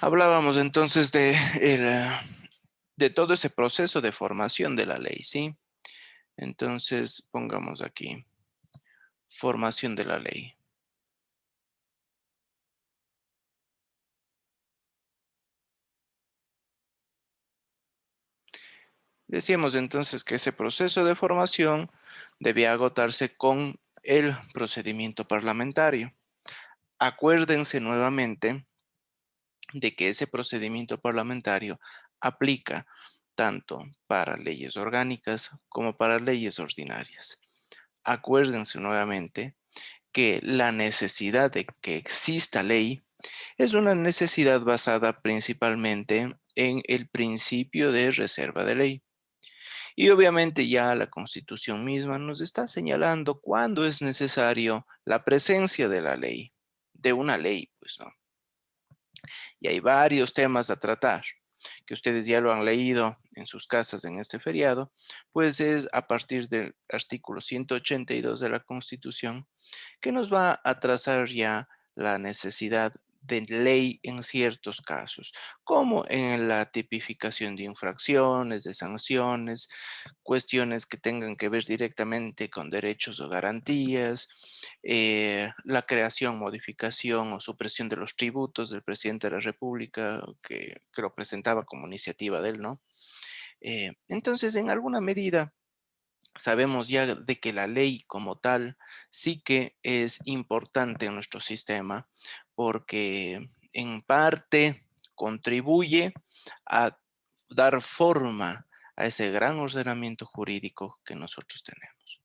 Hablábamos entonces de todo ese proceso de formación de la ley, ¿sí? Entonces, pongamos aquí, formación de la ley. Decíamos entonces que ese proceso de formación debía agotarse con el procedimiento parlamentario. Acuérdense nuevamente de que ese procedimiento parlamentario aplica tanto para leyes orgánicas como para leyes ordinarias. Acuérdense nuevamente que la necesidad de que exista ley es una necesidad basada principalmente en el principio de reserva de ley. Y obviamente ya la Constitución misma nos está señalando cuándo es necesario la presencia de la ley, de una ley, pues no. Y hay varios temas a tratar, que ustedes ya lo han leído en sus casas en este feriado, pues es a partir del artículo 182 de la Constitución que nos va a trazar ya la necesidad de ley en ciertos casos, como en la tipificación de infracciones, de sanciones, cuestiones que tengan que ver directamente con derechos o garantías, la creación, modificación o supresión de los tributos del presidente de la República, que lo presentaba como iniciativa de él, ¿no? Entonces, en alguna medida, sabemos ya de que la ley como tal sí que es importante en nuestro sistema porque en parte contribuye a dar forma a ese gran ordenamiento jurídico que nosotros tenemos.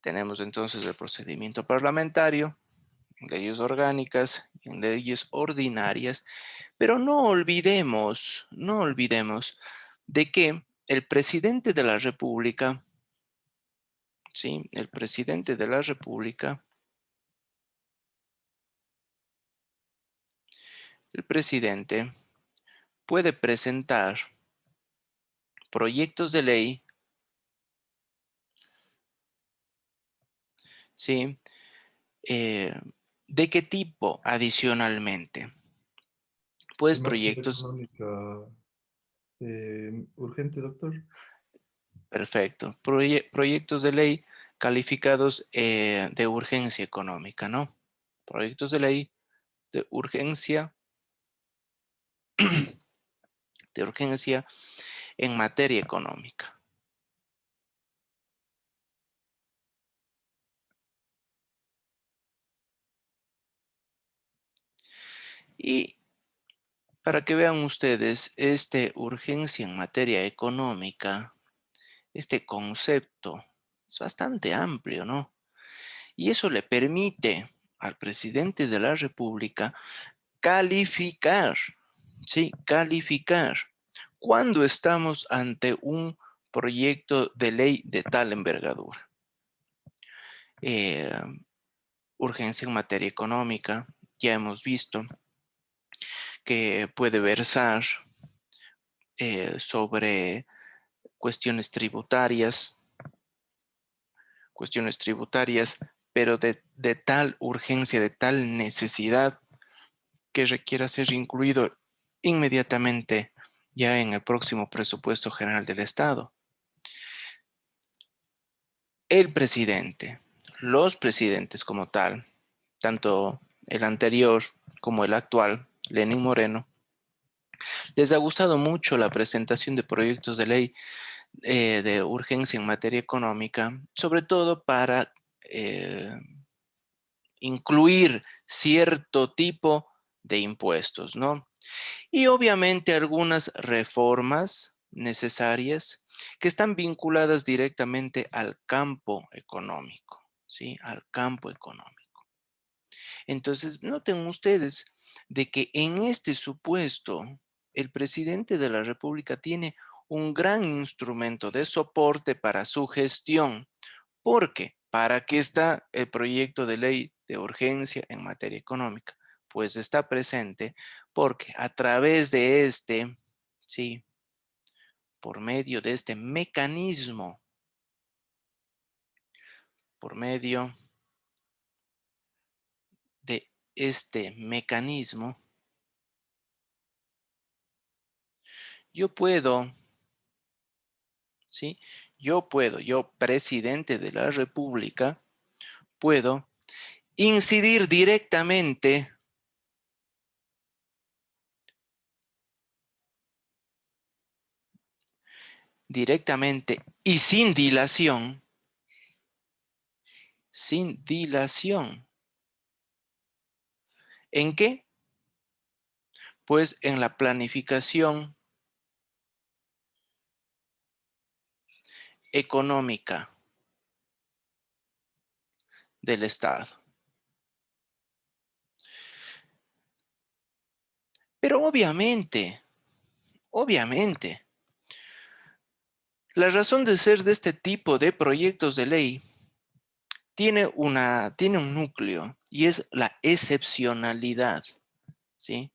Tenemos entonces el procedimiento parlamentario, en leyes orgánicas, en leyes ordinarias, pero no olvidemos de que el presidente de la República, ¿sí? El presidente de la República, el presidente puede presentar proyectos de ley, ¿sí? Eh, ¿De qué tipo adicionalmente? Pues En materia proyectos, económica, urgente, doctor. perfecto, proyectos de ley calificados de urgencia económica, ¿no? Proyectos de ley de urgencia, de urgencia en materia económica. Y para que vean ustedes, urgencia en materia económica, este concepto es bastante amplio, ¿no? Y eso le permite al presidente de la República calificar, ¿sí? Calificar cuando estamos ante un proyecto de ley de tal envergadura. Eh, Urgencia en materia económica, ya hemos visto que puede versar sobre cuestiones tributarias, pero de tal urgencia, de tal necesidad que requiera ser incluido inmediatamente ya en el próximo presupuesto general del Estado. El presidente, los presidentes como tal, tanto el anterior como el actual, Lenín Moreno, les ha gustado mucho la presentación de proyectos de ley de urgencia en materia económica, sobre todo para incluir cierto tipo de impuestos, ¿no? Y obviamente algunas reformas necesarias que están vinculadas directamente al campo económico, ¿sí? Al campo económico. Entonces, noten ustedes de que en este supuesto, el presidente de la República tiene un gran instrumento de soporte para su gestión. ¿Por qué? ¿Para qué está el proyecto de ley de urgencia en materia económica? Pues está presente porque a través de sí, por medio de este mecanismo, por medio de este mecanismo, yo puedo, ¿sí? Yo, presidente de la República, puedo incidir directamente y sin dilación. ¿En qué? Pues en la planificación económica del Estado. Pero obviamente, la razón de ser de este tipo de proyectos de ley tiene un núcleo y es la excepcionalidad, ¿sí?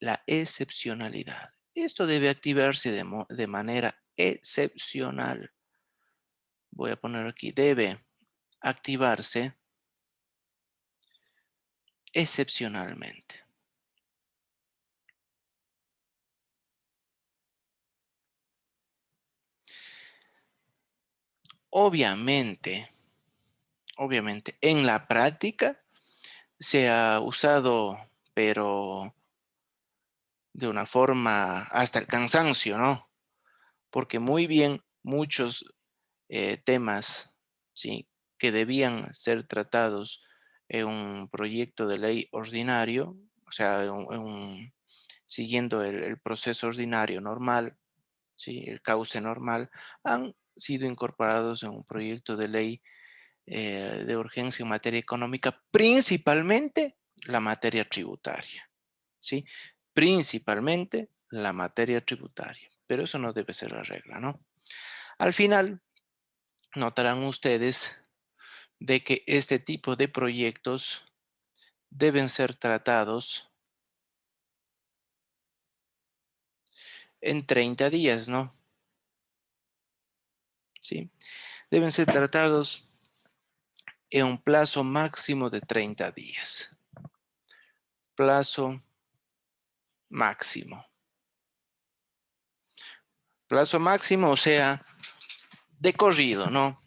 La excepcionalidad. Esto debe activarse de manera excepcional. Voy a poner aquí, debe activarse excepcionalmente. Obviamente, en la práctica se ha usado, pero de una forma hasta el cansancio, ¿no? Porque muy bien muchos temas, ¿sí? Que debían ser tratados en un proyecto de ley ordinario, o sea, siguiendo el proceso ordinario normal, ¿sí? El cauce normal, han sido incorporados en un proyecto de ley de urgencia en materia económica, principalmente la materia tributaria, ¿sí? Principalmente la materia tributaria, pero eso no debe ser la regla, ¿no? Al final, notarán ustedes de que este tipo de proyectos deben ser tratados en 30 días, ¿no? ¿Sí? Deben ser tratados en un plazo máximo de 30 días. Plazo máximo. Plazo máximo, o sea, de corrido, ¿no?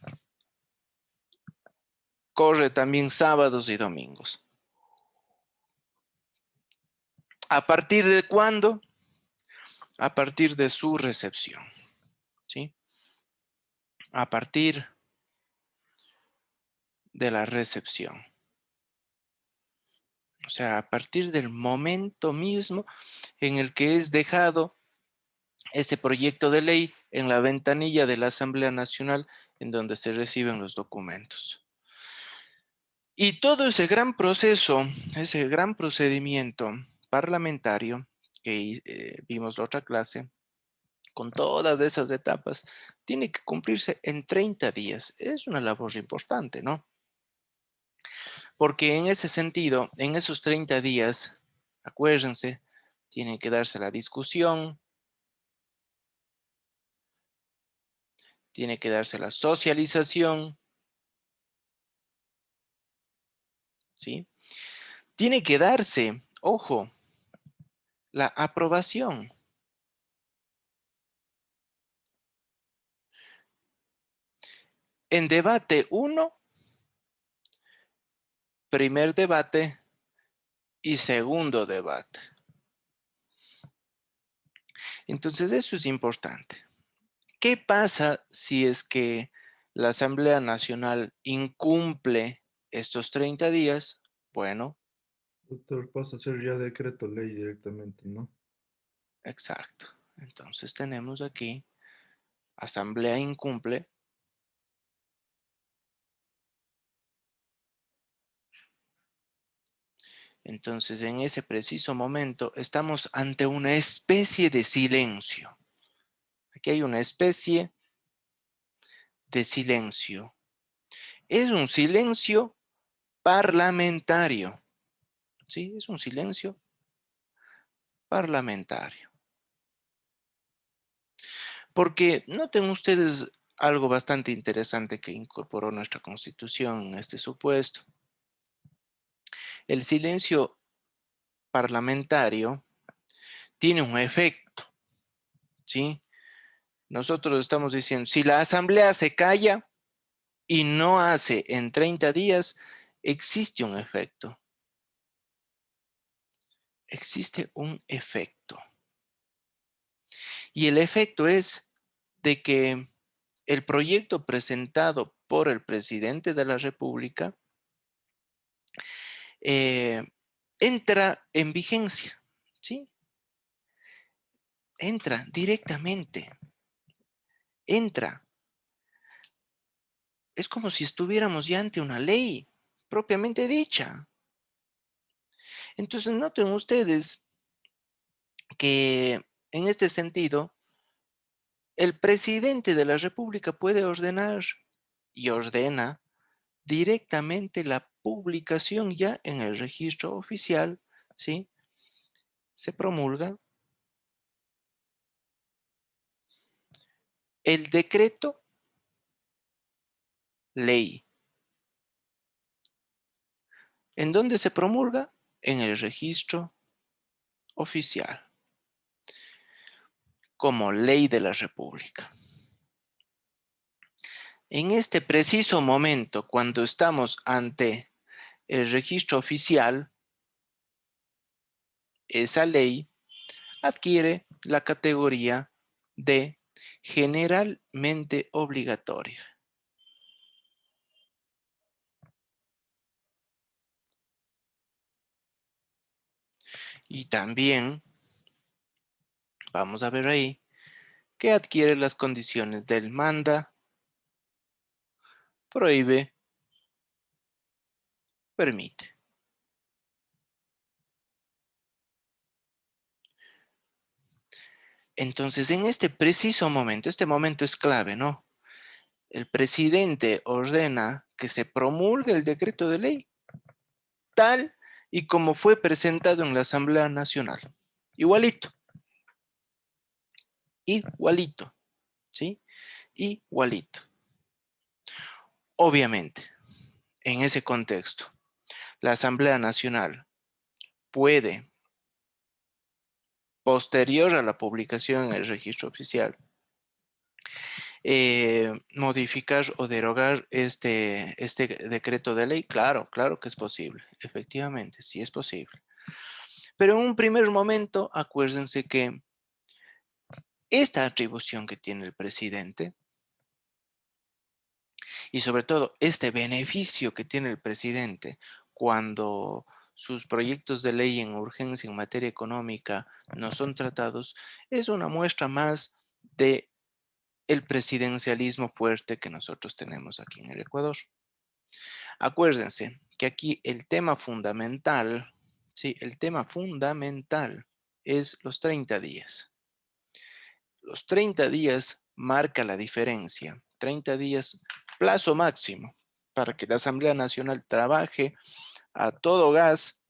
Corre también sábados y domingos. ¿A partir de cuándo? A partir de su recepción, ¿sí? A partir de la recepción. O sea, a partir del momento mismo en el que es dejado ese proyecto de ley en la ventanilla de la Asamblea Nacional en donde se reciben los documentos. Y todo ese gran proceso, ese gran procedimiento parlamentario que vimos la otra clase, con todas esas etapas, tiene que cumplirse en 30 días. Es una labor importante, ¿no? Porque en ese sentido, en esos 30 días, acuérdense, tiene que darse la discusión, tiene que darse la socialización, ¿sí? Tiene que darse, ojo, la aprobación. En debate 1, primer debate y segundo debate. Entonces, eso es importante. ¿Qué pasa si es que la Asamblea Nacional incumple estos 30 días? Bueno, Doctor, pasa a ser ya decreto ley directamente, ¿no? exacto. Entonces tenemos aquí, Asamblea incumple. Entonces, en ese preciso momento, estamos ante una especie de silencio. Aquí hay una especie de silencio. Es un silencio parlamentario. ¿Sí? Es un silencio parlamentario. Porque noten ustedes algo bastante interesante que incorporó nuestra Constitución en este supuesto. El silencio parlamentario tiene un efecto. ¿sí? Nosotros estamos diciendo, si la asamblea se calla y no hace en 30 días, existe un efecto. Existe un efecto. Y el efecto es de que el proyecto presentado por el presidente de la República eh, entra en vigencia, ¿sí? Entra directamente, entra. Es como si estuviéramos ya ante una ley propiamente dicha. Entonces, noten ustedes que en este sentido, el presidente de la República puede ordenar y ordena directamente la publicación ya en el registro oficial, ¿sí? Se promulga el decreto ley. ¿En dónde se promulga? En el registro oficial, como ley de la República. En este preciso momento, cuando estamos ante el registro oficial, esa ley adquiere la categoría de generalmente obligatoria. Y también, vamos a ver ahí, que adquiere las condiciones del manda, prohíbe, permite. Entonces, en este preciso momento, este momento es clave, ¿no? El presidente ordena que se promulgue el decreto de ley, tal y como fue presentado en la Asamblea Nacional. Igualito, igualito, ¿sí? Igualito. Obviamente, en ese contexto, la Asamblea Nacional puede, posterior a la publicación en el registro oficial, modificar o derogar este decreto de ley. Claro, claro que es posible, efectivamente, sí es posible. Pero en un primer momento, acuérdense que esta atribución que tiene el presidente y sobre todo este beneficio que tiene el presidente cuando sus proyectos de ley en urgencia en materia económica no son tratados, es una muestra más de el presidencialismo fuerte que nosotros tenemos aquí en el Ecuador. Acuérdense que aquí el tema fundamental, sí, el tema fundamental es los 30 días. Los 30 días marca la diferencia. 30 días, plazo máximo para que la Asamblea Nacional trabaje a todo gas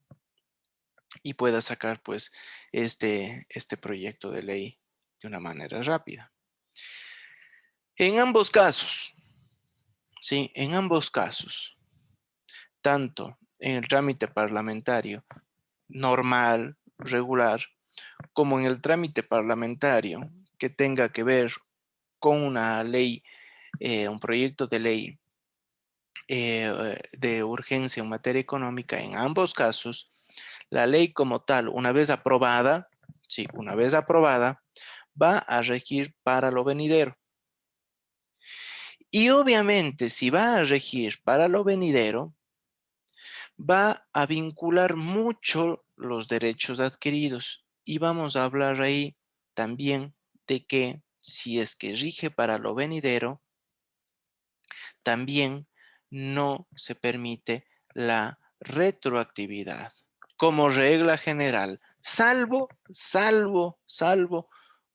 y pueda sacar pues este proyecto de ley de una manera rápida. En ambos casos, sí, en ambos casos, tanto en el trámite parlamentario normal, regular, como en el trámite parlamentario que tenga que ver con una ley, un proyecto de ley de urgencia en materia económica, en ambos casos, la ley como tal, una vez aprobada, sí, una vez aprobada, va a regir para lo venidero. Y obviamente, si va a regir para lo venidero, va a vincular mucho los derechos adquiridos. Y vamos a hablar ahí también de que si es que rige para lo venidero, también no se permite la retroactividad como regla general, salvo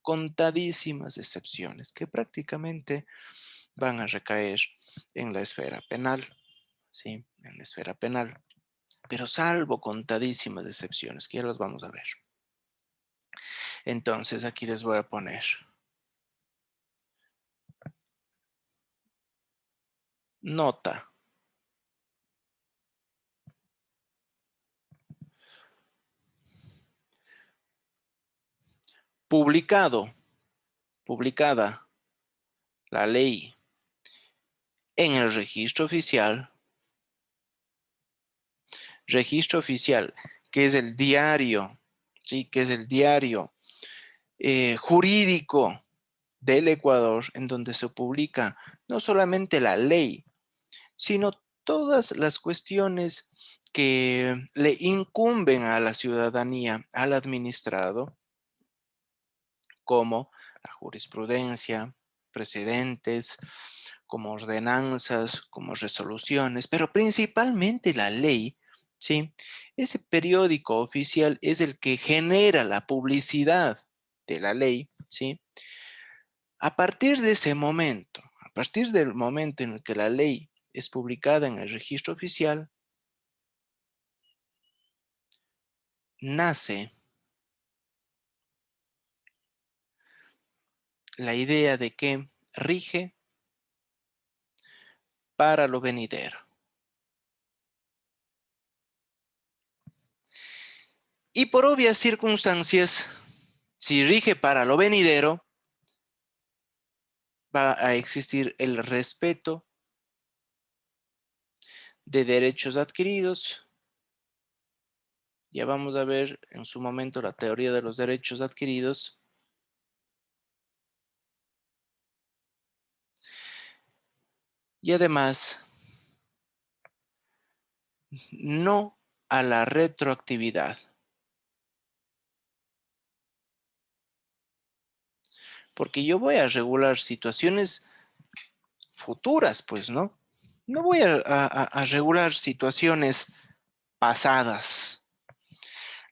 contadísimas excepciones que prácticamente van a recaer en la esfera penal, ¿sí? En la esfera penal. Pero salvo contadísimas excepciones, que ya los vamos a ver. Entonces, aquí les voy a poner nota. Publicado publicada la ley en el registro oficial, que es el diario, ¿sí? Que es el diario jurídico del Ecuador, en donde se publica no solamente la ley, sino todas las cuestiones que le incumben a la ciudadanía, al administrado, como la jurisprudencia, precedentes, como ordenanzas, como resoluciones, pero principalmente la ley, ¿sí? Ese periódico oficial es el que genera la publicidad de la ley, ¿sí? A partir de ese momento, a partir del momento en el que la ley es publicada en el registro oficial, nace la idea de que rige para lo venidero. Y por obvias circunstancias, si rige para lo venidero, va a existir el respeto de derechos adquiridos. Ya vamos a ver en su momento la teoría de los derechos adquiridos. Y además, no a la retroactividad. Porque yo voy a regular situaciones futuras, pues, ¿no? No voy a regular situaciones pasadas.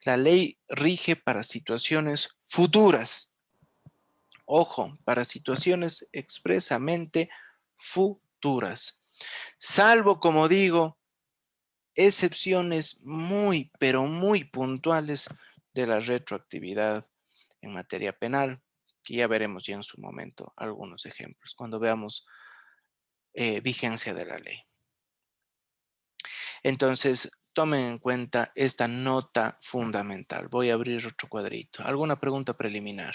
La ley rige para situaciones futuras. Ojo, para situaciones expresamente futuras. Salvo, como digo, excepciones muy, pero muy puntuales de la retroactividad en materia penal, que ya veremos ya en su momento algunos ejemplos, cuando veamos vigencia de la ley. Entonces, tomen en cuenta esta nota fundamental. Voy a abrir otro cuadrito. ¿Alguna pregunta preliminar?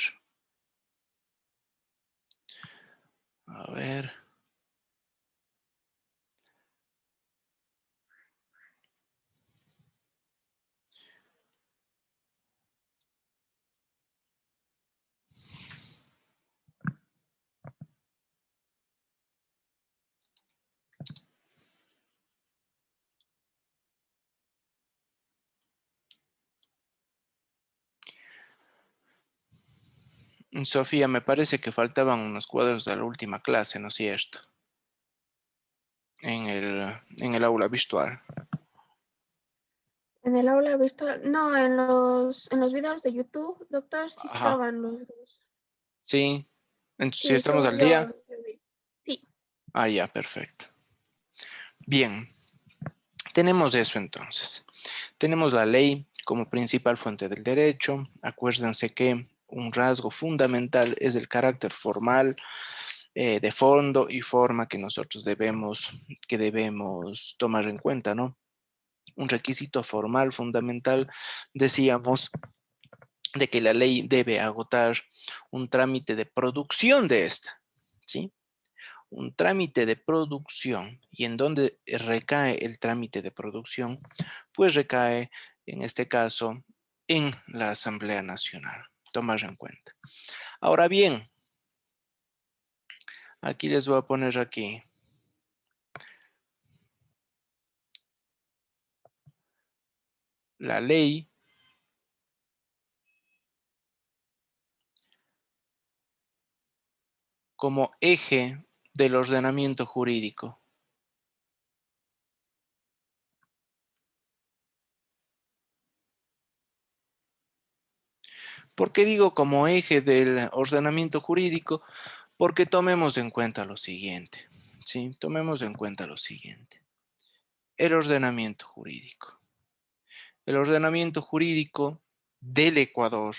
A ver. Sofía, me parece que faltaban unos cuadros de la última clase, ¿no es cierto? En el aula virtual. En el aula virtual, no, en los videos de YouTube, doctor, sí Ajá, estaban los dos. sí. Entonces, si Sí, estamos según al día. yo vi. Sí, Ah, ya, perfecto. Bien, tenemos eso entonces. Tenemos la ley como principal fuente del derecho. Acuérdense que un rasgo fundamental es el carácter formal, de fondo y forma que nosotros debemos tomar en cuenta, ¿no? Un requisito formal fundamental, decíamos, de que la ley debe agotar un trámite de producción de esta, ¿sí? Un trámite de producción. ¿Y en dónde recae el trámite de producción? Pues recae, en este caso, en la Asamblea Nacional. Tomar en cuenta. Ahora bien, aquí les voy a poner aquí. La ley como eje del ordenamiento jurídico. ¿Por qué digo como eje del ordenamiento jurídico? Porque tomemos en cuenta lo siguiente, ¿sí? Tomemos en cuenta lo siguiente. El ordenamiento jurídico. El ordenamiento jurídico del Ecuador,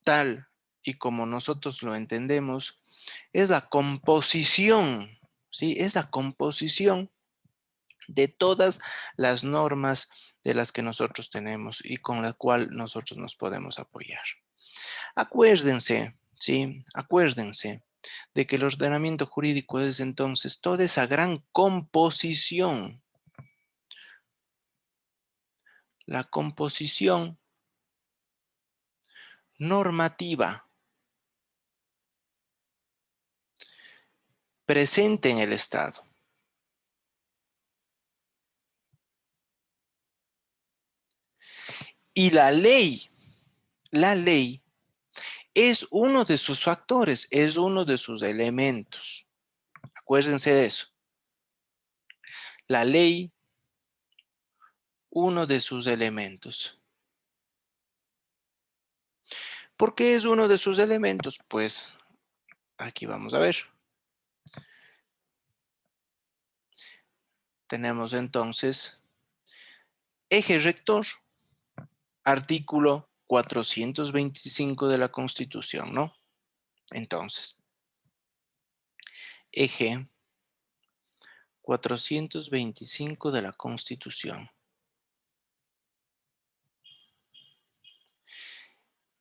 tal y como nosotros lo entendemos, es la composición, ¿sí? Es la composición de todas las normas de las que nosotros tenemos y con la cual nosotros nos podemos apoyar. Acuérdense ¿sí? Acuérdense de que el ordenamiento jurídico es entonces toda esa gran composición. La composición normativa presente en el Estado. Y la ley es uno de sus factores, es uno de sus elementos. Acuérdense de eso. La ley, uno de sus elementos. ¿Por qué es uno de sus elementos? Pues aquí vamos a ver. Tenemos entonces eje rector, artículo 425 de la Constitución, ¿no? Entonces, eje 425 de la Constitución.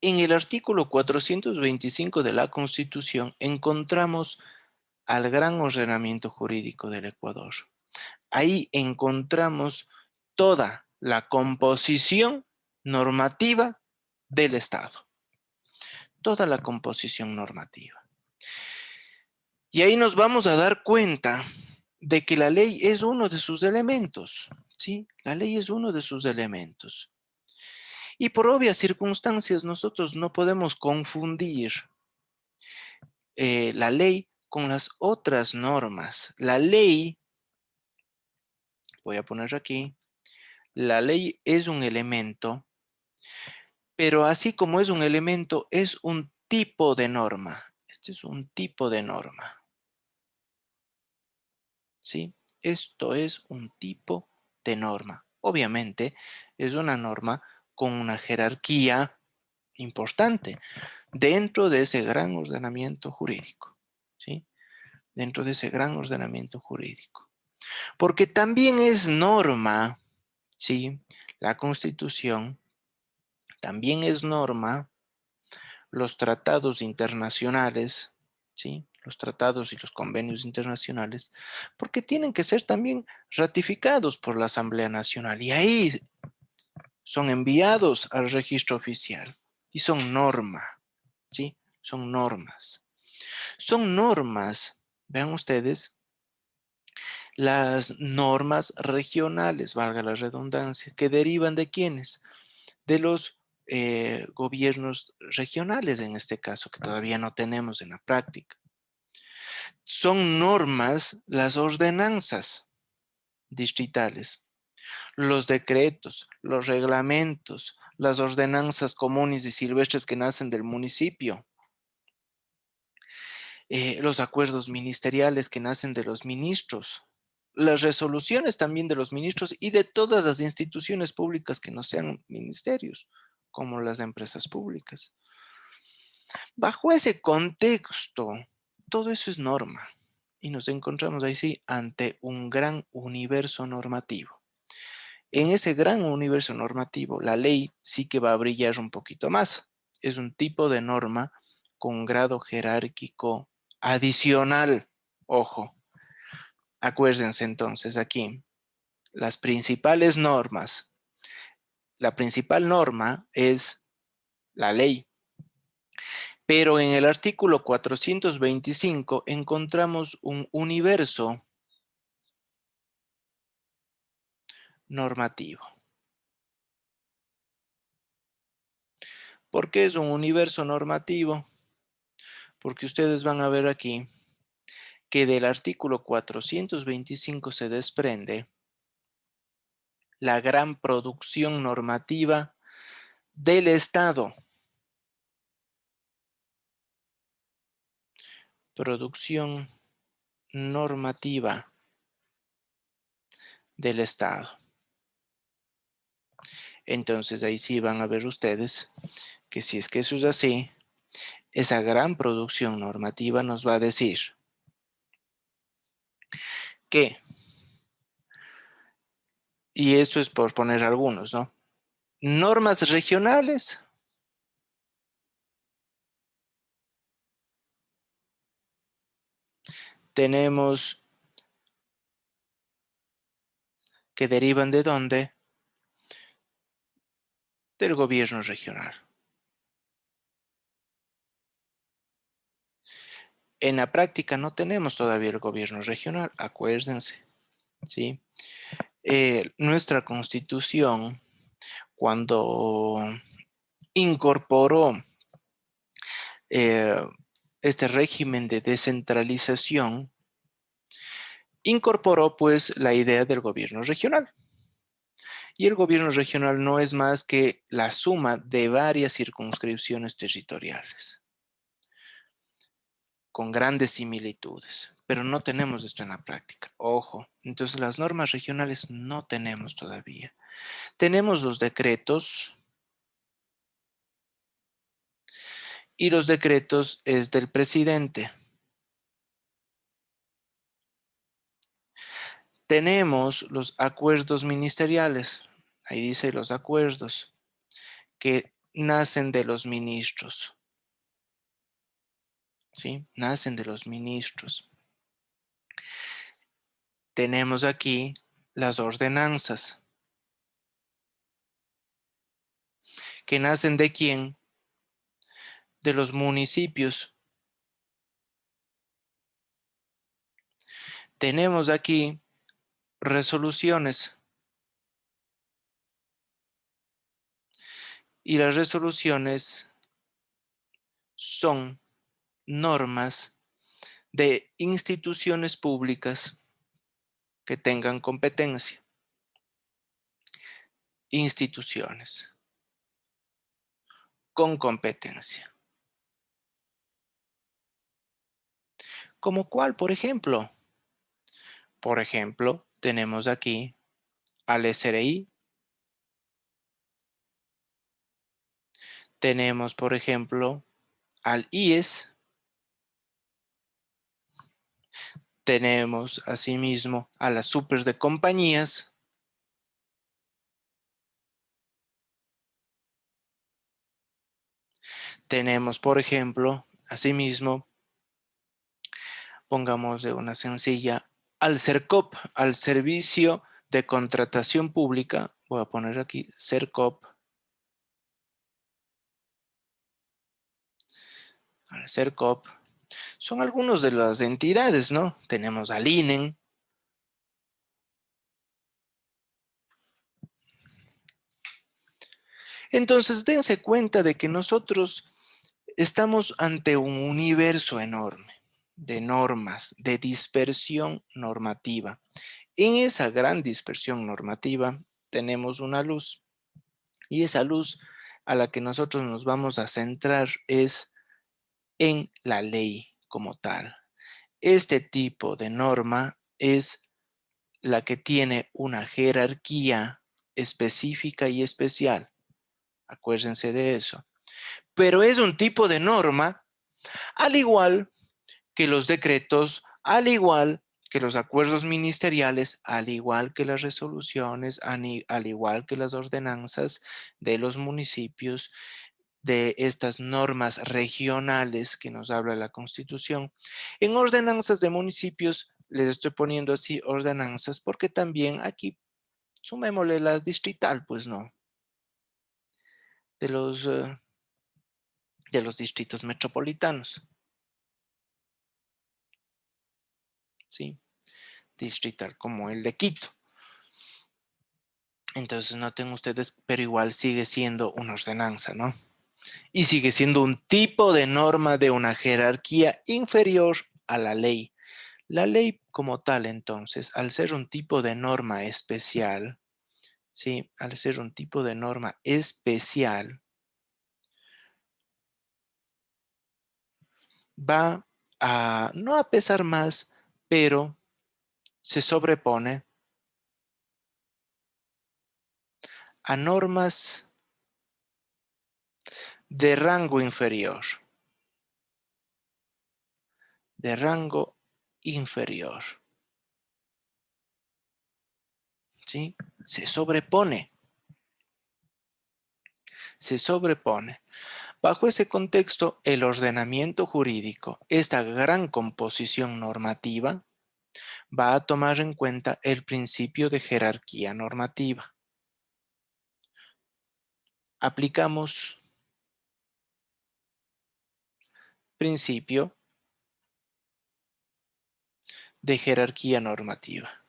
En el artículo 425 de la Constitución encontramos al gran ordenamiento jurídico del Ecuador. Ahí encontramos toda la composición normativa del Estado. Toda la composición normativa. Y ahí nos vamos a dar cuenta de que la ley es uno de sus elementos, ¿sí? La ley es uno de sus elementos. Y por obvias circunstancias nosotros no podemos confundir la ley con las otras normas. La ley, voy a poner aquí, la ley es un elemento, pero así como es un elemento, es un tipo de norma. Este es un tipo de norma. ¿Sí? Esto es un tipo de norma. Obviamente es una norma con una jerarquía importante dentro de ese gran ordenamiento jurídico. ¿Sí? Dentro de ese gran ordenamiento jurídico. Porque también es norma, ¿sí? La Constitución también es norma los tratados internacionales, ¿sí? Los tratados y los convenios internacionales, porque tienen que ser también ratificados por la Asamblea Nacional y ahí son enviados al registro oficial y son norma, ¿sí? Son normas. Son normas, vean ustedes, las normas regionales, valga la redundancia, que derivan de quiénes? De los gobiernos regionales en este caso, que todavía no tenemos en la práctica. Son normas las ordenanzas distritales, los decretos, los reglamentos, las ordenanzas comunes y silvestres que nacen del municipio, los acuerdos ministeriales que nacen de los ministros, las resoluciones también de los ministros y de todas las instituciones públicas que no sean ministerios, como las empresas públicas. Bajo ese contexto, todo eso es norma y nos encontramos ahí sí ante un gran universo normativo. En ese gran universo normativo, la ley sí que va a brillar un poquito más. Es un tipo de norma con grado jerárquico adicional. Ojo, acuérdense entonces aquí, las principales normas. La principal norma es la ley. Pero en el artículo 425 encontramos un universo normativo. ¿Por qué es un universo normativo? Porque ustedes van a ver aquí que del artículo 425 se desprende la gran producción normativa del Estado. Producción normativa del Estado. Entonces ahí sí van a ver ustedes que si es que eso es así, esa gran producción normativa nos va a decir que, y esto es por poner algunos, ¿no? Normas regionales tenemos que derivan ¿de dónde? Del gobierno regional. En la práctica no tenemos todavía el gobierno regional, acuérdense, ¿sí? Nuestra Constitución, cuando incorporó este régimen de descentralización, incorporó pues la idea del gobierno regional. Y el gobierno regional no es más que la suma de varias circunscripciones territoriales, con grandes similitudes, pero no tenemos esto en la práctica. Ojo, entonces las normas regionales no tenemos todavía. Tenemos los decretos, y los decretos es del presidente. Tenemos los acuerdos ministeriales, ahí dice los acuerdos, que nacen de los ministros, ¿sí? Nacen de los ministros. Tenemos aquí las ordenanzas, que nacen ¿de quién? De los municipios. Tenemos aquí resoluciones, y las resoluciones son normas de instituciones públicas que tengan competencia. Instituciones con competencia. ¿Como cuál, por ejemplo? Por ejemplo, tenemos aquí al SRI. Tenemos, por ejemplo, al IES. Tenemos asimismo a las super de compañías. Tenemos, por ejemplo, asimismo, pongamos de una sencilla, al CERCOP, al Servicio de Contratación Pública. Voy a poner aquí CERCOP. Al CERCOP. Son algunos de las entidades, ¿no? Tenemos al INEN. Entonces, dense cuenta de que nosotros estamos ante un universo enorme de normas, de dispersión normativa. En esa gran dispersión normativa tenemos una luz, y esa luz a la que nosotros nos vamos a centrar es en la ley como tal. Este tipo de norma es la que tiene una jerarquía específica y especial. Acuérdense de eso. Pero es un tipo de norma, al igual que los decretos, al igual que los acuerdos ministeriales, al igual que las resoluciones, al igual que las ordenanzas de los municipios, de estas normas regionales que nos habla la Constitución. En ordenanzas de municipios les estoy poniendo así ordenanzas porque también aquí sumémosle la distrital, pues no, de los distritos metropolitanos. ¿Sí? Distrital como el de Quito. Entonces noten ustedes, pero igual sigue siendo una ordenanza, ¿no? Y sigue siendo un tipo de norma de una jerarquía inferior a la ley. La ley como tal, entonces, al ser un tipo de norma especial, ¿sí? Al ser un tipo de norma especial, va a, no a pesar más, pero se sobrepone a normas de rango inferior. De rango inferior. ¿Sí? Se sobrepone. Se sobrepone. Bajo ese contexto, el ordenamiento jurídico, esta gran composición normativa, va a tomar en cuenta el principio de jerarquía normativa. Aplicamos principio de jerarquía normativa.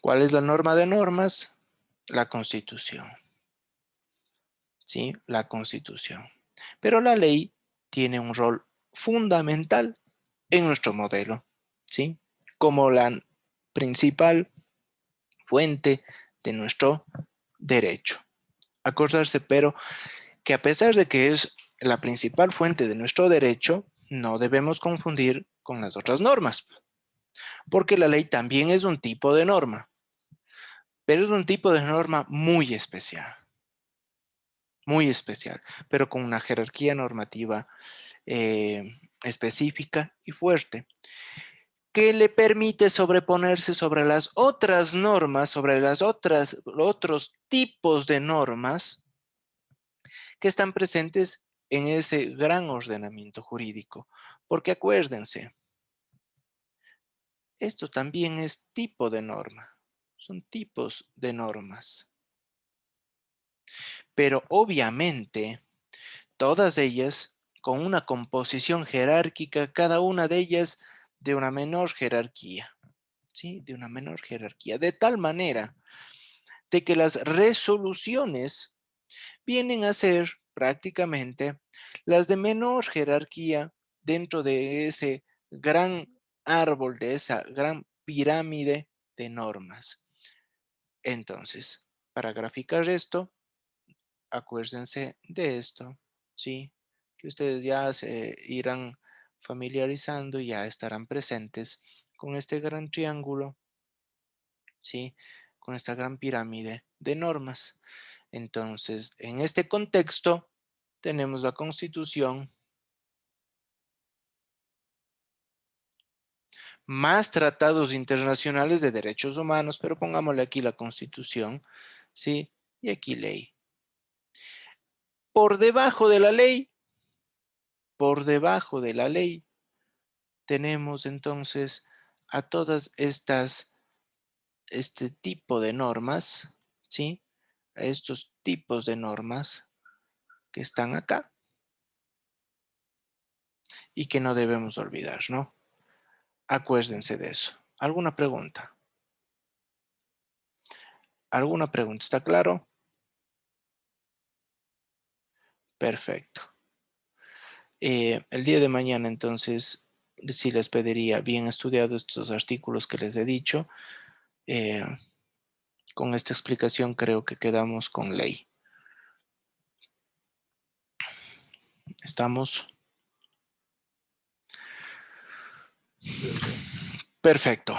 ¿Cuál es la norma de normas? La Constitución. ¿Sí? La Constitución. Pero la ley tiene un rol fundamental en nuestro modelo, ¿sí? Como la principal fuente de nuestro derecho. Acordarse, pero que a pesar de que es la principal fuente de nuestro derecho, no debemos confundir con las otras normas, porque la ley también es un tipo de norma, pero es un tipo de norma muy especial, pero con una jerarquía normativa específica y fuerte, que le permite sobreponerse sobre las otras normas, sobre los otros tipos de normas que están presentes en ese gran ordenamiento jurídico. Porque acuérdense, esto también es tipo de norma, son tipos de normas. Pero obviamente, todas ellas con una composición jerárquica, cada una de ellas de una menor jerarquía, ¿sí? De una menor jerarquía, de tal manera de que las resoluciones vienen a ser prácticamente las de menor jerarquía dentro de ese gran árbol, de esa gran pirámide de normas. Entonces, para graficar esto, acuérdense de esto, ¿sí? Que ustedes ya se irán familiarizando y ya estarán presentes con este gran triángulo, ¿sí? Con esta gran pirámide de normas. Entonces, en este contexto, tenemos la Constitución, más tratados internacionales de derechos humanos, pero pongámosle aquí la Constitución, ¿sí? Y aquí ley. Por debajo de la ley, tenemos entonces a todas este tipo de normas, ¿sí? A estos tipos de normas que están acá y que no debemos olvidar, ¿no? Acuérdense de eso. ¿Alguna pregunta? ¿Alguna pregunta? ¿Está claro? Perfecto. El día de mañana, entonces, sí les pediría bien estudiados estos artículos que les he dicho. Eh, con esta explicación creo que quedamos con ley. ¿Estamos? Sí, sí. Perfecto.